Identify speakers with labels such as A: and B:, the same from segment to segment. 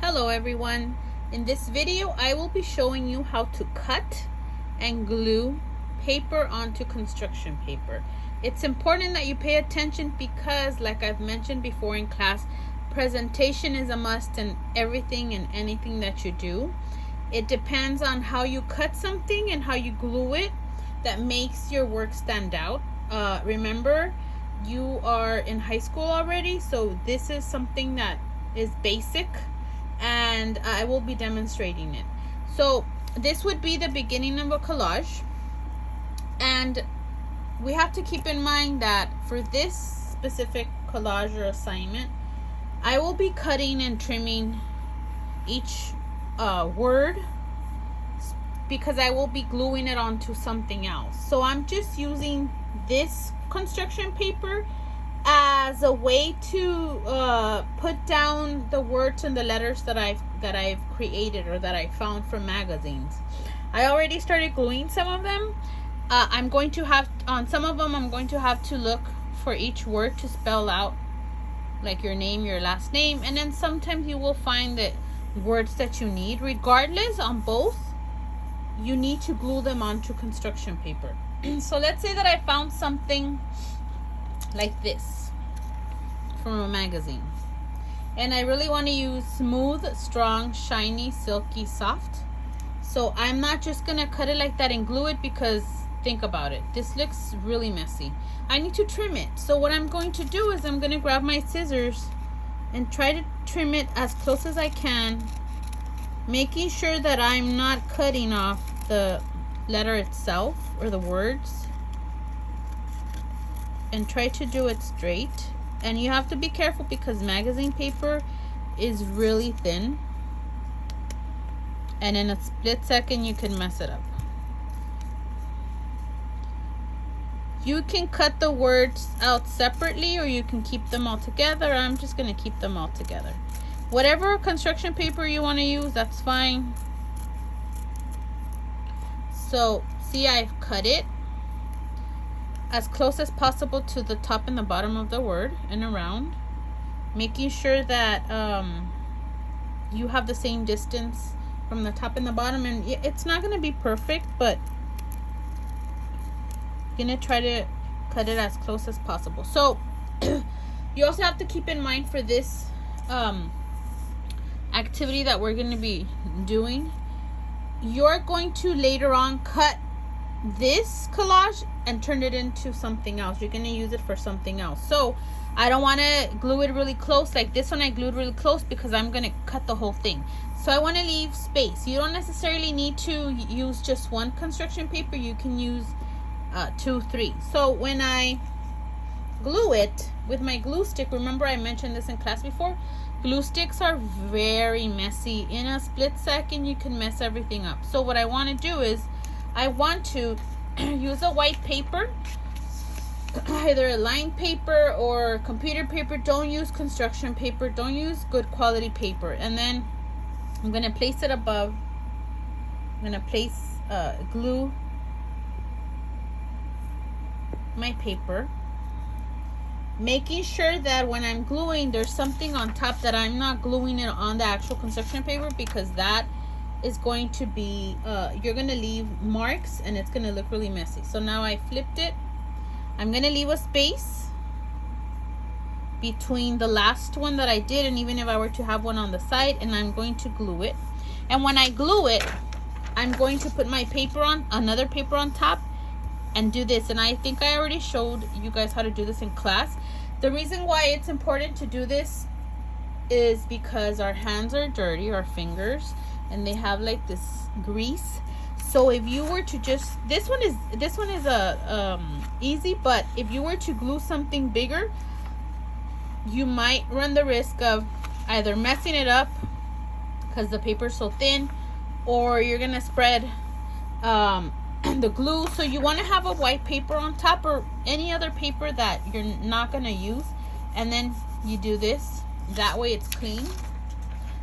A: Hello everyone. In this video I will be showing you how to cut and glue paper onto construction paper. It's important that you pay attention because, like I've mentioned before in class, presentation is a must in everything and anything that you do. It depends on how you cut something and how you glue it that makes your work stand out. Remember, you are in high school already, so this is something that is basic and I will be demonstrating it. So this would be the beginning of a collage, and we have to keep in mind that for this specific collage or assignment, I will be cutting and trimming each word because I will be gluing it onto something else. So I'm just using this construction paper as a way to put down the words and the letters that I've created or that I found from magazines. I already started gluing some of them. I'm going to have, on some of them, I'm going to have to look for each word to spell out, like your name, your last name, and then sometimes you will find the words that you need. Regardless, on both, you need to glue them onto construction paper. So let's say that I found something like this from a magazine, and I really want to use smooth, strong, shiny, silky, soft. So I'm not just gonna cut it like that and glue it, because think about it, this looks really messy. I need to trim it. So what I'm going to do is I'm gonna grab my scissors and try to trim it as close as I can, making sure that I'm not cutting off the letter itself or the words, and try to do it straight. And you have to be careful because magazine paper is really thin, and in a split second you can mess it up. You can cut the words out separately or you can keep them all together. I'm just going to keep them all together. Whatever construction paper you want to use, that's fine. So see, I've cut it as close as possible to the top and the bottom of the word and around, making sure that you have the same distance from the top and the bottom. And it's not going to be perfect, but you're going to try to cut it as close as possible. So you also have to keep in mind for this activity that we're going to be doing, you're going to later on cut this collage and turn it into something else. You're going to use it for something else. So I don't want to glue it really close. Like this one I glued really close because I'm going to cut the whole thing. So I want to leave space. You don't necessarily need to use just one construction paper. You can use 2, 3. So when I glue it with my glue stick, remember I mentioned this in class before, glue sticks are very messy. In a split second you can mess everything up. So what I want to do is I want to use a white paper, either a lined paper or computer paper. Don't use construction paper. Don't use good quality paper. And then I'm going to place it above. I'm going to place glue my paper, making sure that when I'm gluing, there's something on top, that I'm not gluing it on the actual construction paper, because that is going to be you're gonna leave marks and it's gonna look really messy. So now I flipped it. I'm gonna leave a space between the last one that I did, and even if I were to have one on the side, and I'm going to glue it. And when I glue it, I'm going to put my paper on, another paper on top, and do this. And I think I already showed you guys how to do this in class. The reason why it's important to do this is because our hands are dirty, our fingers, and they have like this grease. So if you were to just, this one is easy, but if you were to glue something bigger, you might run the risk of either messing it up because the paper is so thin, or you're gonna spread the glue. So you want to have a white paper on top, or any other paper that you're not gonna use, and then you do this. That way it's clean.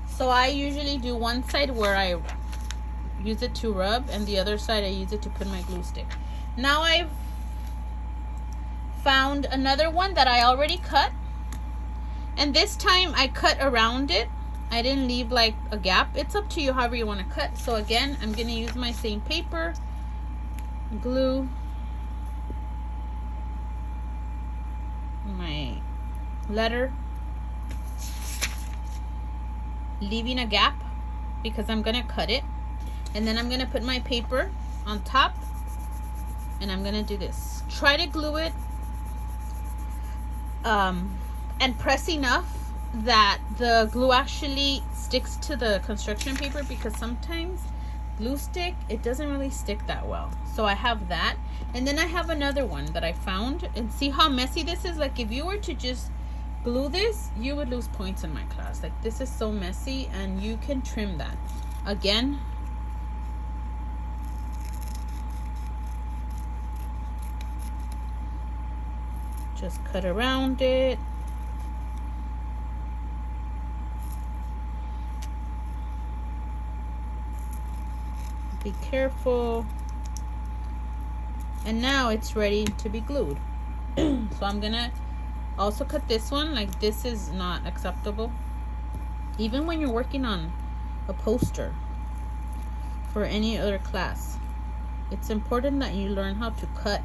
A: So I usually do one side where I use it to rub, and the other side I use it to put my glue stick. Now I've found another one that I already cut, and this time I cut around it I didn't leave like a gap. It's up to you however you want to cut. So again, I'm going to use my same paper, glue my letter, leaving a gap because I'm going to cut it. And then I'm going to put my paper on top and I'm going to do this. Try to glue it and press enough that the glue actually sticks to the construction paper, because sometimes glue stick, it doesn't really stick that well. So I have that, and then I have another one that I found, and see how messy this is. Like if you were to just glue this, you would lose points in my class. Like this is so messy, and you can trim that. Again, just cut around it. Be careful. And now it's ready to be glued. So I'm gonna also cut this one. Like this is not acceptable. Even when you're working on a poster for any other class, it's important that you learn how to cut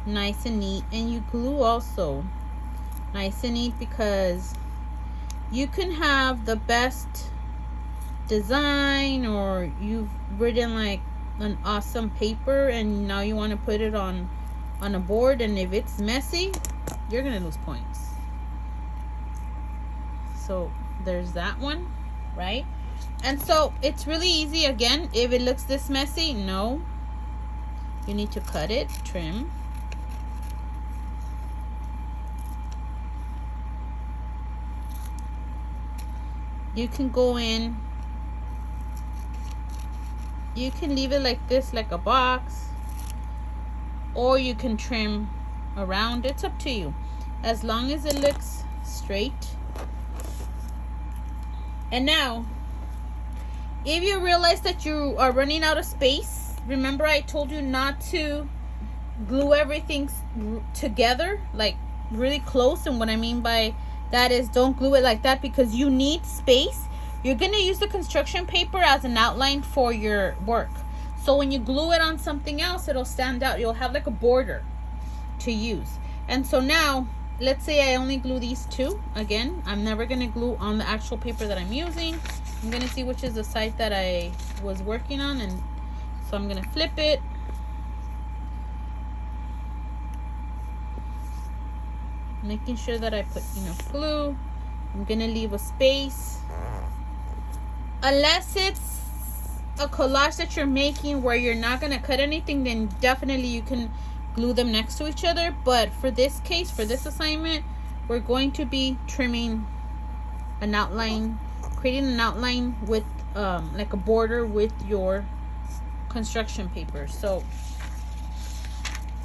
A: nice and neat, and you glue also nice and neat, because you can have the best design, or you've written like an awesome paper and now you want to put it on a board, and if it's messy, you're gonna lose points. So there's that one, right? And so it's really easy. Again, if it looks this messy, no, you need to cut it, trim. You can go in, you can leave it like this, like a box, or you can trim around. It's up to you, as long as it looks straight. And now, if you realize that you are running out of space, remember I told you not to glue everything together, like really close. And what I mean by that is, don't glue it like that, because you need space. You're going to use the construction paper as an outline for your work. So when you glue it on something else, it'll stand out. You'll have like a border to use. And so now, let's say I only glue these two. Again, I'm never going to glue on the actual paper that I'm using. I'm going to see which is the side that I was working on. And so I'm going to flip it. Making sure that I put enough glue. I'm going to leave a space. Unless it's a collage that you're making where you're not going to cut anything, then definitely you can glue them next to each other. But for this case, for this assignment, we're going to be trimming an outline, creating an outline with like a border with your construction paper. So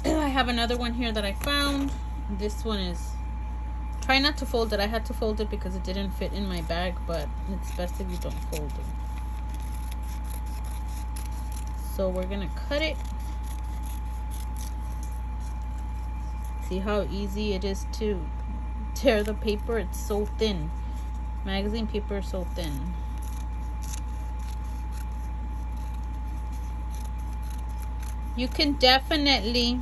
A: I have another one here that I found. This one is, try not to fold it. I had to fold it because it didn't fit in my bag, but it's best if you don't fold it. So we're gonna cut it. See how easy it is to tear the paper? It's so thin. Magazine paper is so thin. You can definitely,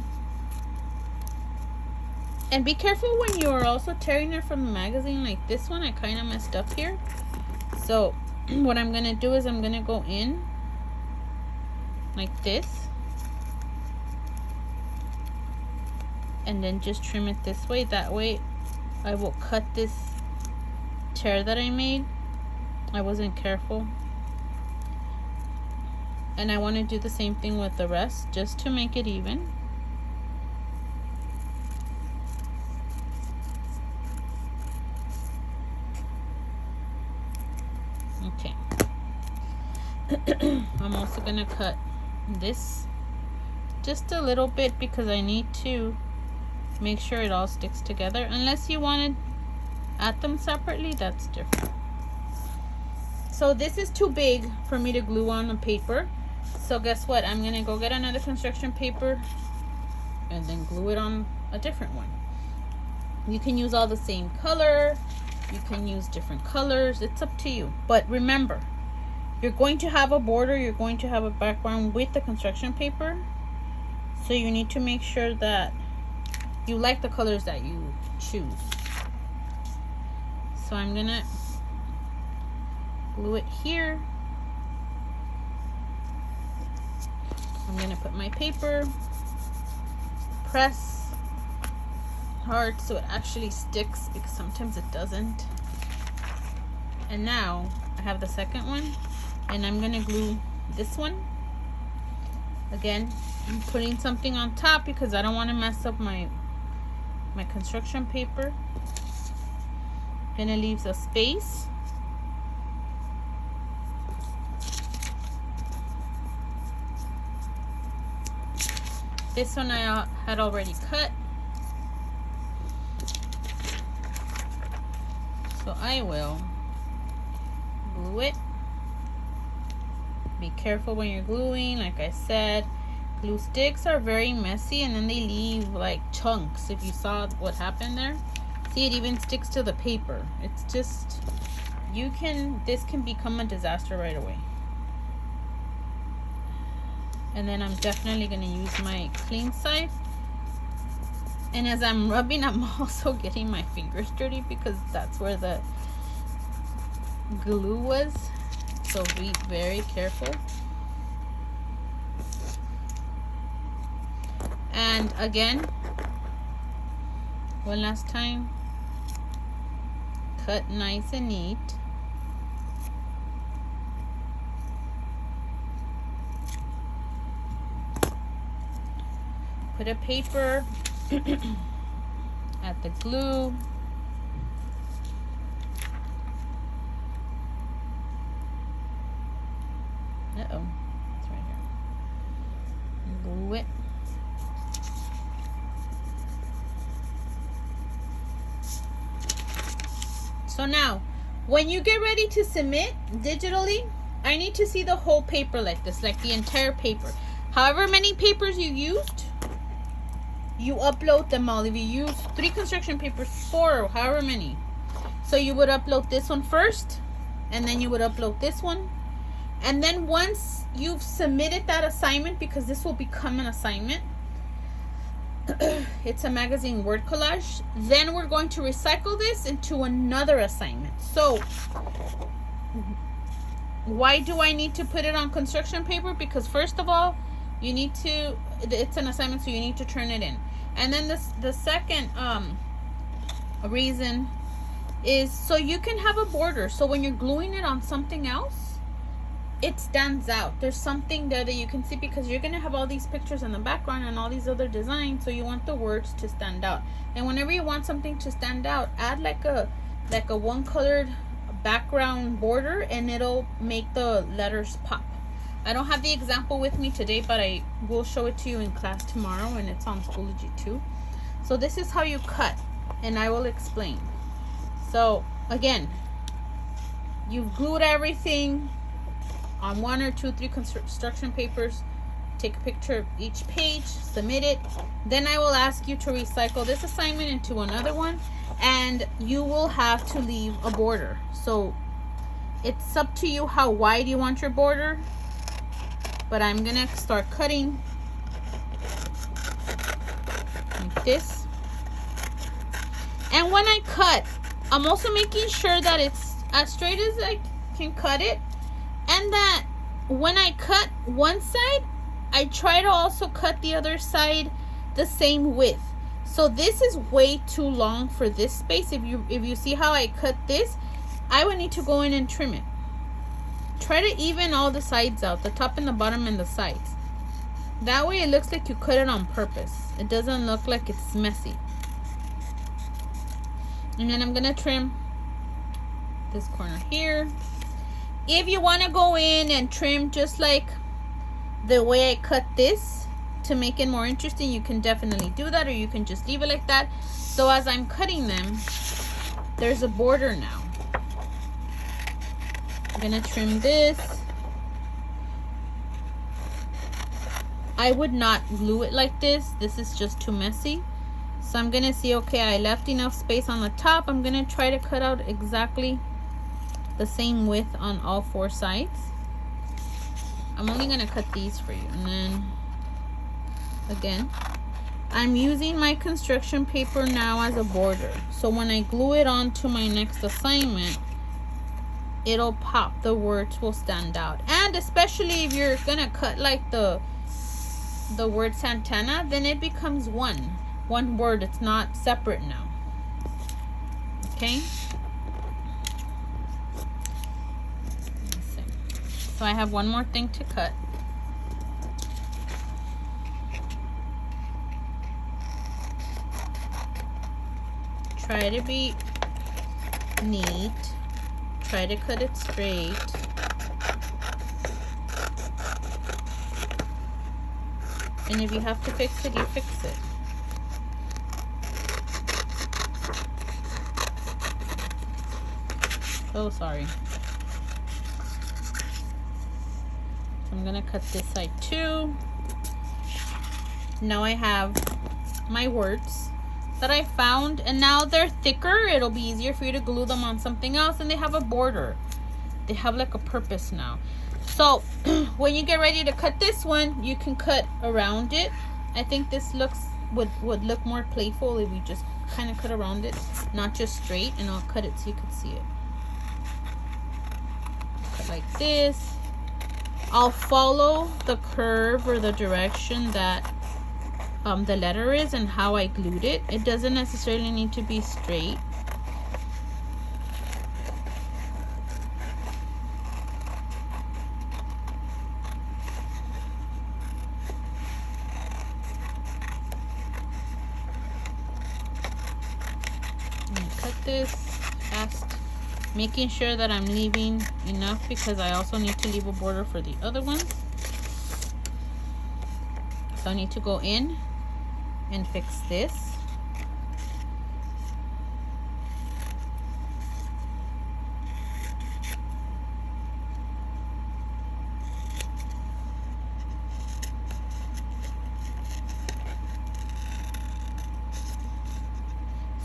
A: and be careful when you're also tearing it from the magazine. Like this one, I kind of messed up here. So what I'm gonna do is I'm gonna go in like this, and then just trim it this way. That way I will cut this tear that I made. I wasn't careful. And I want to do the same thing with the rest, just to make it even. Okay. I'm also gonna cut this just a little bit because I need to make sure it all sticks together. Unless you want to add them separately, that's different. So this is too big for me to glue on the paper. So guess what? I'm gonna go get another construction paper and then glue it on a different one. You can use all the same color. You can use different colors. It's up to you. But remember, you're going to have a border. You're going to have a background with the construction paper. So you need to make sure that you like the colors that you choose. So I'm going to glue it here. I'm going to put my paper, press hard so it actually sticks, because sometimes it doesn't. And now I have the second one, and I'm gonna glue this one. Again, I'm putting something on top because I don't want to mess up my construction paper. Gonna leave a space. This one I had already cut. So I will glue it. Be careful when you're gluing. Like I said, glue sticks are very messy, and then they leave like chunks. If you saw what happened there, see, it even sticks to the paper. It's just, this can become a disaster right away. And then I'm definitely going to use my clean side. And as I'm rubbing, I'm also getting my fingers dirty because that's where the glue was. So be very careful. And again, one last time, cut nice and neat. Put a paper at the glue. Uh-oh, it's right here. Glue it. So now, when you get ready to submit digitally, I need to see the whole paper like this, like the entire paper. However many papers you used, you upload them all. If you use 3 construction papers, 4, or however many. So you would upload this one first, and then you would upload this one. And then once you've submitted that assignment, because this will become an assignment, it's a magazine word collage, then we're going to recycle this into another assignment. So why do I need to put it on construction paper? Because first of all, you need to, it's an assignment, so you need to turn it in. And then the second reason is so you can have a border. So when you're gluing it on something else, it stands out. There's something there that you can see, because you're going to have all these pictures in the background and all these other designs. So you want the words to stand out. And whenever you want something to stand out, add like a one colored background border, and it'll make the letters pop. I don't have the example with me today, but I will show it to you in class tomorrow, and it's on Schoology too. So this is how you cut, and I will explain. So again, you've glued everything on 1 or 2, 3 construction papers. Take a picture of each page, submit it. Then I will ask you to recycle this assignment into another one, and you will have to leave a border. So it's up to you how wide you want your border. But I'm gonna start cutting like this. And when I cut, I'm also making sure that it's as straight as I can cut it, and that when I cut one side, I try to also cut the other side the same width. So this is way too long for this space. If you see how I cut this, I would need to go in and trim it. Try to even all the sides out, the top and the bottom and the sides. That way it looks like you cut it on purpose. It doesn't look like it's messy. And then I'm gonna trim this corner here. If you want to go in and trim just like the way I cut this to make it more interesting, you can definitely do that, or you can just leave it like that. So as I'm cutting them, there's a border now. I'm gonna trim this. I would not glue it like this. This is just too messy. So I'm gonna see, okay, I left enough space on the top. I'm gonna try to cut out exactly the same width on all 4 sides. I'm only gonna cut these for you. And then again, I'm using my construction paper now as a border. So when I glue it onto my next assignment, it'll pop, the words will stand out. And especially if you're gonna cut like the word Santana, then it becomes one word. It's not separate now. Okay, so I have one more thing to cut. Try to be neat. Try to cut it straight. And if you have to fix it, you fix it. So sorry. So I'm gonna cut this side too. Now I have my words that I found, and now they're thicker. It'll be easier for you to glue them on something else, and they have a border. They have like a purpose now. So when you get ready to cut this one, you can cut around it. I think this would look more playful if you just kind of cut around it, not just straight. And I'll cut it so you can see it. Cut like this. I'll follow the curve or the direction that the letter is and how I glued it. It doesn't necessarily need to be straight. Cut this fast, making sure that I'm leaving enough because I also need to leave a border for the other ones. So I need to go in and fix this.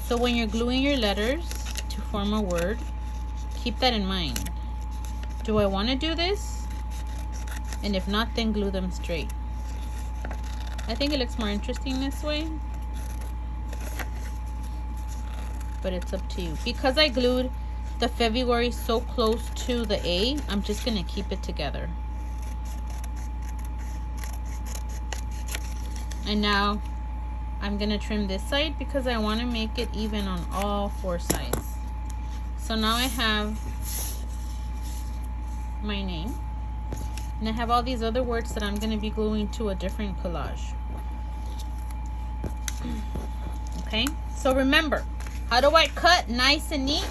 A: So when you're gluing your letters to form a word, keep that in mind. Do I want to do this? And if not, then glue them straight. I think it looks more interesting this way, but it's up to you. Because I glued the February so close to the A, I'm just gonna keep it together. And now I'm gonna trim this side because I want to make it even on all 4 sides. So now I have my name, and I have all these other words that I'm going to be gluing to a different collage. Okay, so remember, how do I cut nice and neat?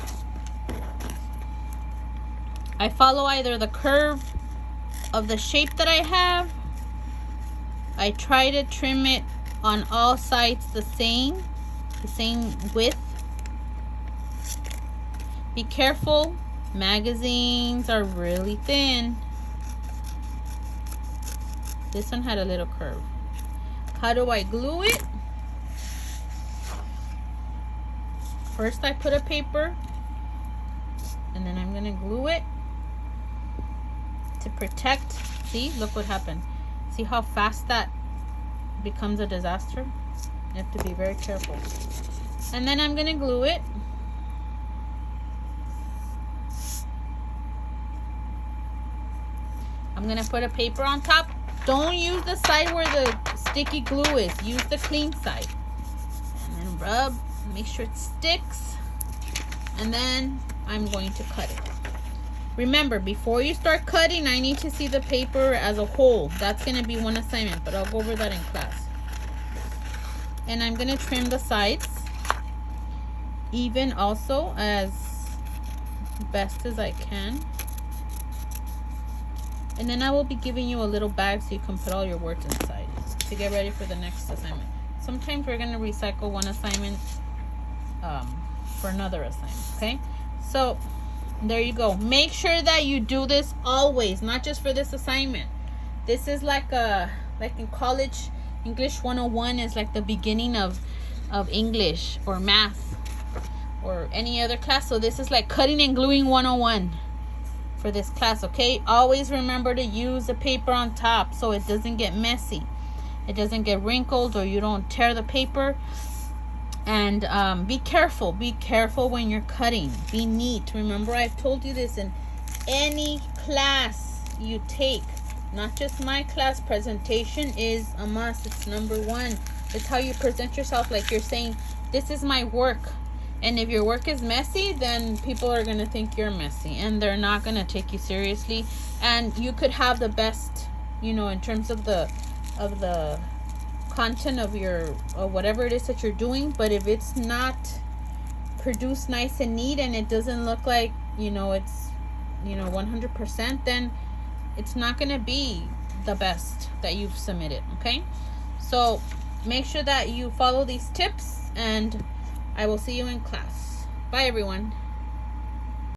A: I follow either the curve of the shape that I have. I try to trim it on all sides the same width. Be careful, magazines are really thin. This one had a little curve. How do I glue it? First I put a paper, and then I'm gonna glue it to protect. See, look what happened. See how fast that becomes a disaster? You have to be very careful. And then I'm gonna glue it. I'm gonna put a paper on top. Don't use the side where the sticky glue is. Use the clean side. And then rub, make sure it sticks. And then I'm going to cut it. Remember, before you start cutting, I need to see the paper as a whole. That's gonna be one assignment, but I'll go over that in class. And I'm gonna trim the sides even also as best as I can. And then I will be giving you a little bag so you can put all your words inside to get ready for the next assignment. Sometimes we're going to recycle one assignment for another assignment, okay? So there you go. Make sure that you do this always, not just for this assignment. This is like in college, English 101 is like the beginning of of English or math or any other class. So this is like cutting and gluing 101 for this class, okay? Always remember to use the paper on top so it doesn't get messy. It doesn't get wrinkled or you don't tear the paper. And be careful. Be careful when you're cutting. Be neat. Remember, I've told you this in any class you take. Not just my class. Presentation is a must. It's number one. It's how you present yourself. Like you're saying, this is my work. And if your work is messy, then people are going to think you're messy. And they're not going to take you seriously. And you could have the best, you know, in terms of the content of your whatever it is that you're doing, but if it's not produced nice and neat and it doesn't look like, you know, it's, you know, 100%, then it's not going to be the best that you've submitted. Okay, so make sure that you follow these tips and I will see you in class. Bye everyone.